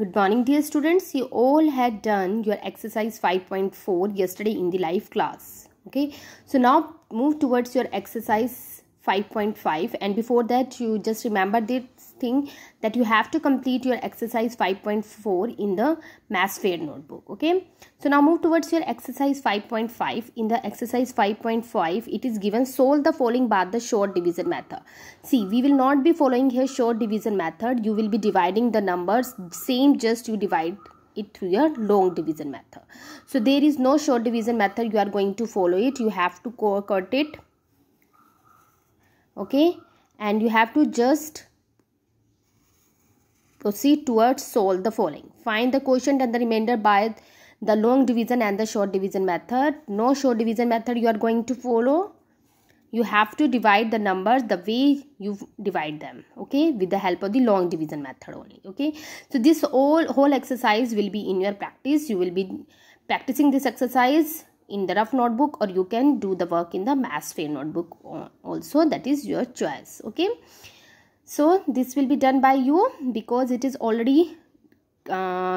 Good morning, dear students. You all had done your exercise 5.4 yesterday in the live class. Okay, so now move towards your exercise 5.5, and before that you just remember this thing that you have to complete your exercise 5.4 in the Maths Fair notebook. Okay, so now move towards your exercise 5.5. In the exercise 5.5 it is given solve the following by the short division method. See, we will not be following here short division method. You will be dividing the numbers same, just you divide it through your long division method. So there is no short division method, you are going to follow it. You have to cut it. Okay, and you have to just proceed towards solve the following. Find the quotient and the remainder by the long division and the short division method. No short division method you are going to follow. You have to divide the numbers the way you divide them, okay, with the help of the long division method only. Okay, so this whole exercise will be in your practice. You will be practicing this exercise in the rough notebook, or you can do the work in the Maths Fair notebook also. That is your choice. Okay, so this will be done by you because it is already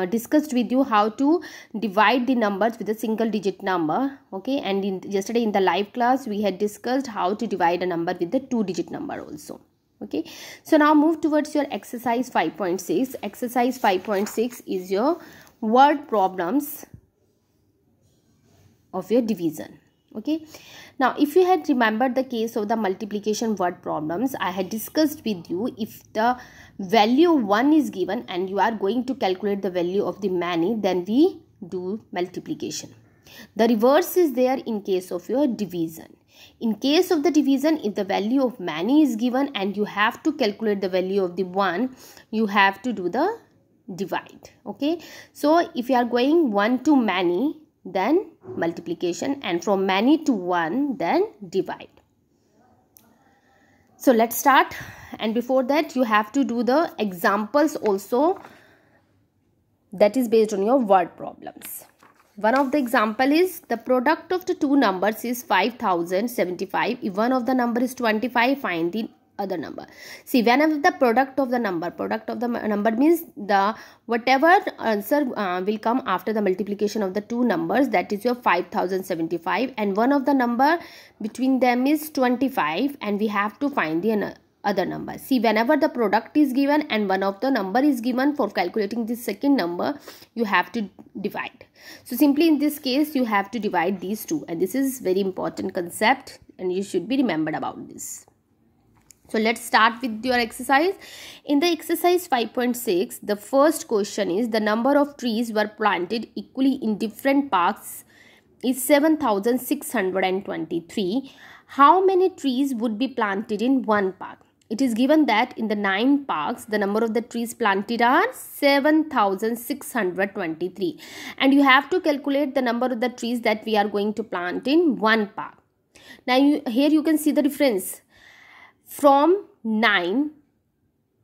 discussed with you how to divide the numbers with a single digit number. Okay, and yesterday in the live class we had discussed how to divide a number with the 2-digit number also. Okay, so now move towards your exercise 5.6. Exercise 5.6 is your word problems of your division. Okay, now if you had remembered the case of the multiplication word problems, I had discussed with you, if the value 1 is given and you are going to calculate the value of the many, then we do multiplication. The reverse is there in case of your division. In case of the division, if the value of many is given and you have to calculate the value of the 1, you have to do the divide. Okay, so if you are going 1 to many, then multiplication, and from many to 1, then divide. So let's start, and before that you have to do the examples also, that is based on your word problems. One of the example is the product of the two numbers is 5075. If one of the number is 25, find the other number. See, whenever the product of the number means the whatever answer will come after the multiplication of the two numbers, that is your 5075, and one of the number between them is 25, and we have to find the other number. See, whenever the product is given and one of the number is given, for calculating this second number you have to divide. So simply in this case you have to divide these two, and this is very important concept and you should be remembered about this. So let's start with your exercise. In the exercise 5.6, the first question is the number of trees were planted equally in different parks is 7623. How many trees would be planted in one park? It is given that in the 9 parks, the number of the trees planted are 7623, and you have to calculate the number of the trees that we are going to plant in one park. Now here you can see the difference. From 9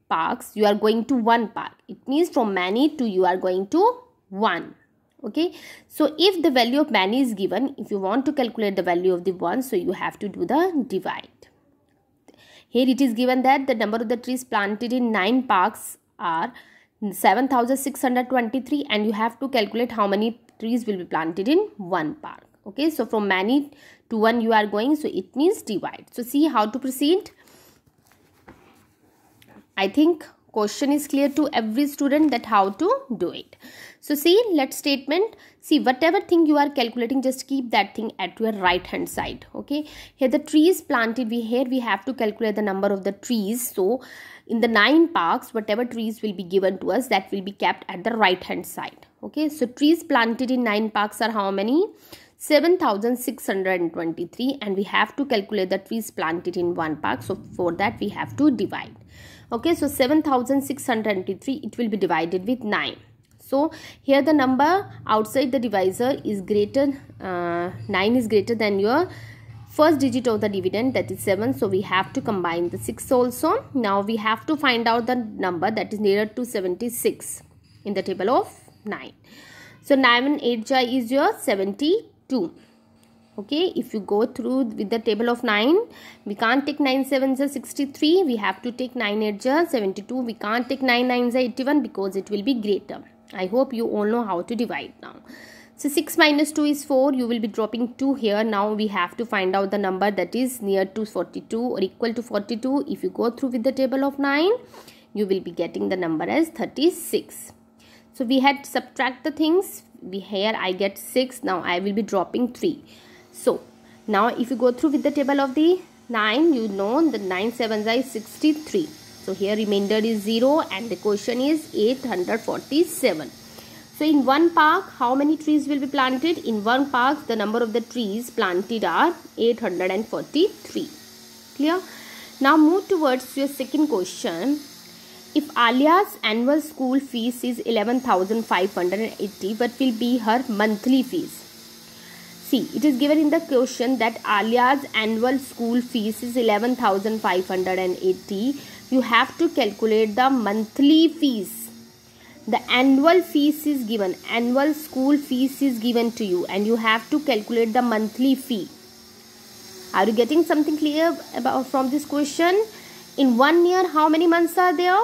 parks you are going to 1 park. It means from many to you are going to 1. Okay, so if the value of many is given, if you want to calculate the value of the 1, so you have to do the divide. Here it is given that the number of the trees planted in 9 parks are 7623, and you have to calculate how many trees will be planted in 1 park. Okay, so from many to 1 you are going, so it means divide. So see how to proceed. I think question is clear to every student that how to do it. So see, let's statement. See, whatever thing you are calculating, just keep that thing at your right hand side. Okay, here the trees planted, we have to calculate the number of the trees. So in the 9 parks, whatever trees will be given to us, that will be kept at the right hand side. Okay, so trees planted in 9 parks are how many? 7623, and we have to calculate the trees planted in 1 park. So for that we have to divide. Okay, so 7623, it will be divided with 9. So here the number outside the divisor is greater, 9 is greater than your first digit of the dividend, that is 7. So we have to combine the 6 also. Now we have to find out the number that is nearer to 76 in the table of 9. So 9 and 8 is your 72. Okay, if you go through with the table of 9, we can't take 9 7s are 63. We have to take 9 8s are 72. We can't take 9 9s are 81 because it will be greater. I hope you all know how to divide now. So 6 minus 2 is 4. You will be dropping 2 here. Now we have to find out the number that is near to 42 or equal to 42. If you go through with the table of 9, you will be getting the number as 36. So we had to subtract the things. Here I get 6. Now I will be dropping 3. So now if you go through with the table of the 9, you know the 9 7s are 63. So here remainder is 0 and the question is 847. So in one park, how many trees will be planted? In one park, the number of the trees planted are 843. Clear? Now move towards your second question. If Alia's annual school fees is 11,580, what will be her monthly fees? See, it is given in the question that Alia's annual school fees is 11,580. You have to calculate the monthly fees. The annual fees is given, annual school fees is given to you, and you have to calculate the monthly fee. Are you getting something clear about from this question? In 1 year, how many months are there?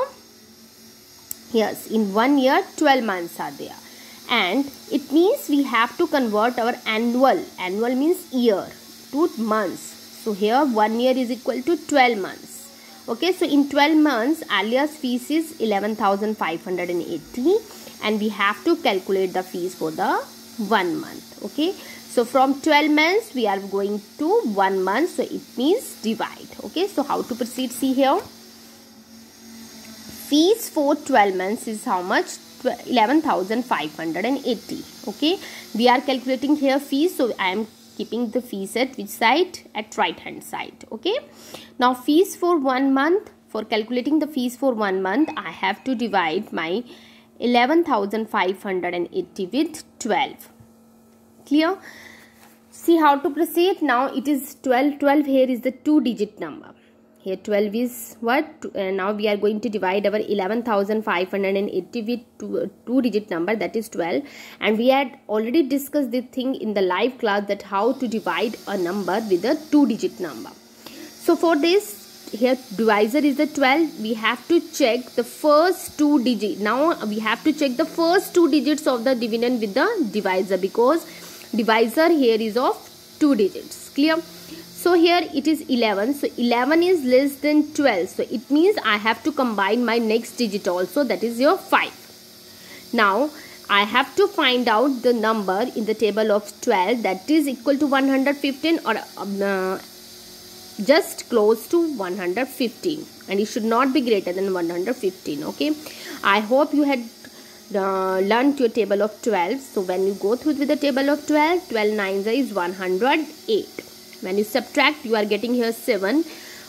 Yes, in 1 year, 12 months are there. And it means we have to convert our annual means year, to months. So here 1 year is equal to 12 months. Okay, so in 12 months, Alia's fees is 11,580 and we have to calculate the fees for the 1 month. Okay, so from 12 months we are going to 1 month, so it means divide. Okay, so how to proceed? See here, fees for 12 months is how much? 11,580. Okay, we are calculating here fees, so I am keeping the fees at which side? At right hand side. Okay, now fees for 1 month. For calculating the fees for 1 month, I have to divide my 11,580 with 12. Clear? See how to proceed. Now it is 12. 12 here is the 2-digit number. Here 12 is what? Now we are going to divide our 11,580 with 2-digit number, that is 12. And we had already discussed this thing in the live class, that how to divide a number with a 2-digit number. So for this, here divisor is the 12. We have to check the first 2 digits. Now we have to check the first 2 digits of the dividend with the divisor, because divisor here is of 2 digits. Clear? So here it is 11. So 11 is less than 12. So it means I have to combine my next digit also, that is your 5. Now I have to find out the number in the table of 12 that is equal to 115 or just close to 115, and it should not be greater than 115. Okay, I hope you had learned your table of 12. So when you go through with the table of 12, 12 9s is 108. When you subtract, you are getting here 7.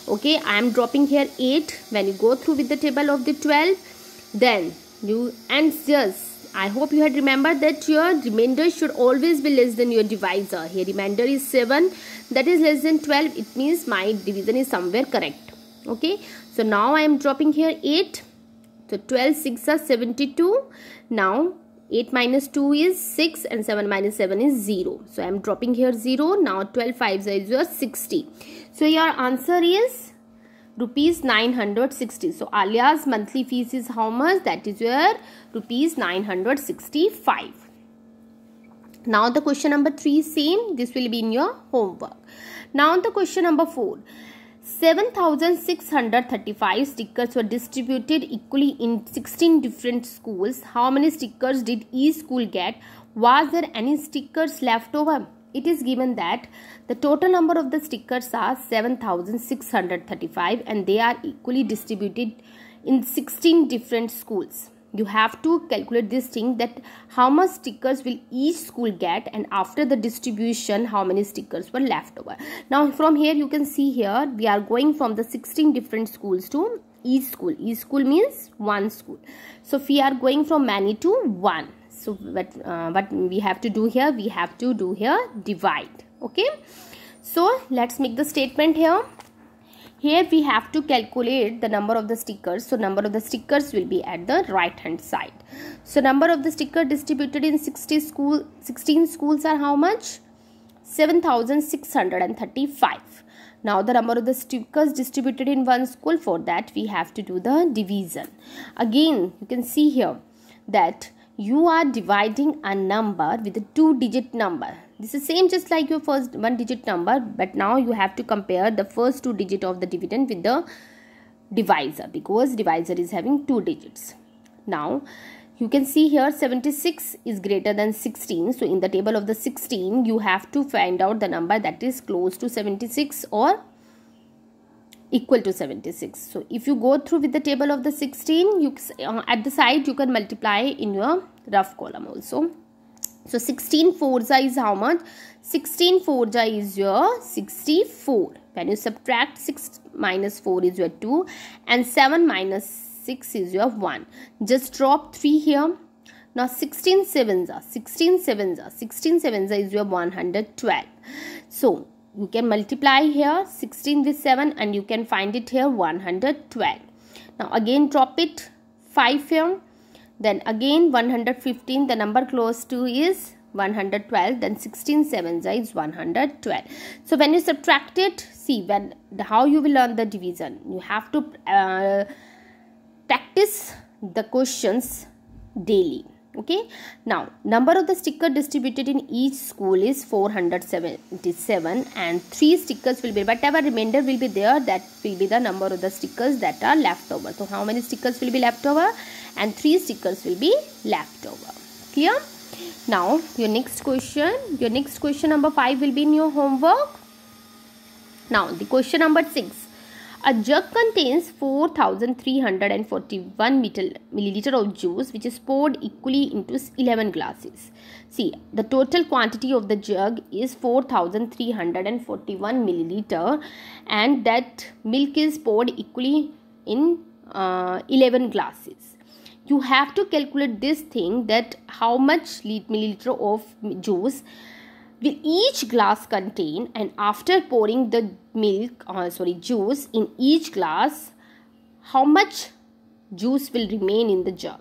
Okay, I am dropping here 8. When you go through with the table of the 12, then you, and yes, I hope you had remembered that your remainder should always be less than your divisor. Here remainder is 7, that is less than 12. It means my division is somewhere correct. Okay, so now I am dropping here 8. So 12 6 are 72. Now 8 minus 2 is 6 and 7 minus 7 is 0. So I am dropping here 0. Now 12 5s is your 60. So your answer is rupees 960. So Alia's monthly fees is how much? That is your rupees 965. Now the question number 3 is same. This will be in your homework. Now the question number 4. 7,635 stickers were distributed equally in 16 different schools. How many stickers did each school get? Was there any stickers left over? It is given that the total number of the stickers are 7,635 and they are equally distributed in 16 different schools. You have to calculate this thing, that how much stickers will each school get, and after the distribution how many stickers were left over. Now from here you can see here we are going from the 16 different schools to each school. Each school means one school. So we are going from many to one. So what we have to do here? We have to do here divide. Okay. So let's make the statement here. Here we have to calculate the number of the stickers. So number of the stickers will be at the right hand side. So number of the stickers distributed in 16 schools are how much? 7,635. Now the number of the stickers distributed in one school. For that we have to do the division. Again you can see here that you are dividing a number with a 2-digit number. This is same just like your first 1-digit number, but now you have to compare the first 2 digits of the dividend with the divisor, because divisor is having 2 digits. Now you can see here 76 is greater than 16. So in the table of the 16 you have to find out the number that is close to 76 or equal to 76. So if you go through with the table of the 16, you at the side you can multiply in your rough column also. So 16 4ja is how much? 16 4ja is your 64. When you subtract 6 minus 4 is your 2 and 7 minus 6 is your 1. Just drop 3 here. Now 16 7ja is your 112. So you can multiply here 16 with 7 and you can find it here 112. Now again drop it 5 here. Then again 115, the number close to is 112. Then 16 7ja is 112. So when you subtract it, see how you will learn the division. You have to practice the questions daily. Okay. Now number of the sticker distributed in each school is 477 and 3 stickers will be, whatever remainder will be there, that will be the number of the stickers that are left over. So how many stickers will be left over? And 3 stickers will be left over. Clear? Now your next question number 5 will be in your homework. Now the question number 6. A jug contains 4,341 milliliter of juice which is poured equally into 11 glasses. See, the total quantity of the jug is 4,341 milliliter and that milk is poured equally in 11 glasses. You have to calculate this thing, that how much milliliter of juice will each glass contain, and after pouring the juice in each glass, how much juice will remain in the jug.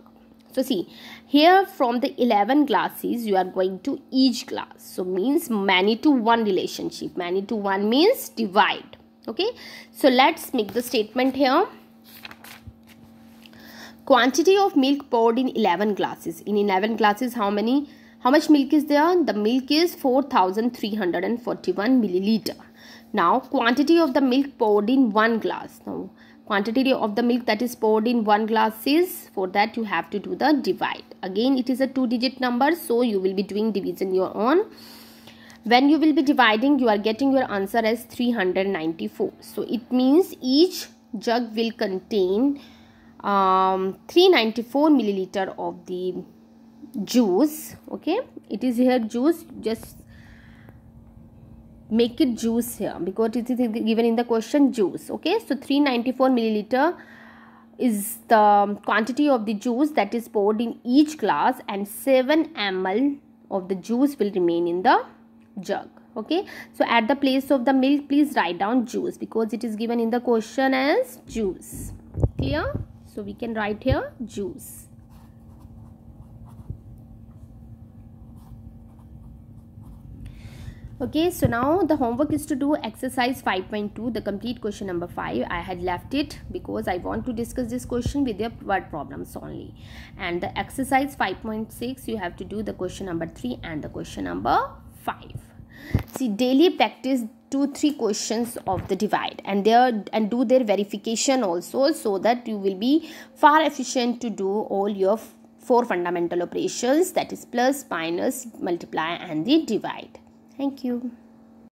So see, here from the 11 glasses you are going to each glass. So means many to one relationship. Many to one means divide. Okay. So let's make the statement here. Quantity of milk poured in 11 glasses. In 11 glasses, how much milk is there? The milk is 4,341 milliliter. Now, quantity of the milk poured in 1 glass. Now, quantity of the milk that is poured in 1 glass is, for that you have to do the divide. Again, it is a 2-digit number, so you will be doing division your own. When you will be dividing, you are getting your answer as 394. So, it means each jug will contain 394 milliliter of the juice. Okay, it is here juice, just make it juice here because it is given in the question juice. Okay, so 394 milliliter is the quantity of the juice that is poured in each glass, and 7 ml of the juice will remain in the jug. Okay, so at the place of the milk, please write down juice because it is given in the question as juice. Clear? So we can write here juice. Okay, so now the homework is to do exercise 5.2, the complete question number 5. I had left it because I want to discuss this question with your word problems only. And the exercise 5.6, you have to do the question number 3 and the question number 5. See, daily practice 2-3 questions of the divide and do their verification also, so that you will be far efficient to do all your 4 fundamental operations, that is plus, minus, multiply and the divide. Thank you.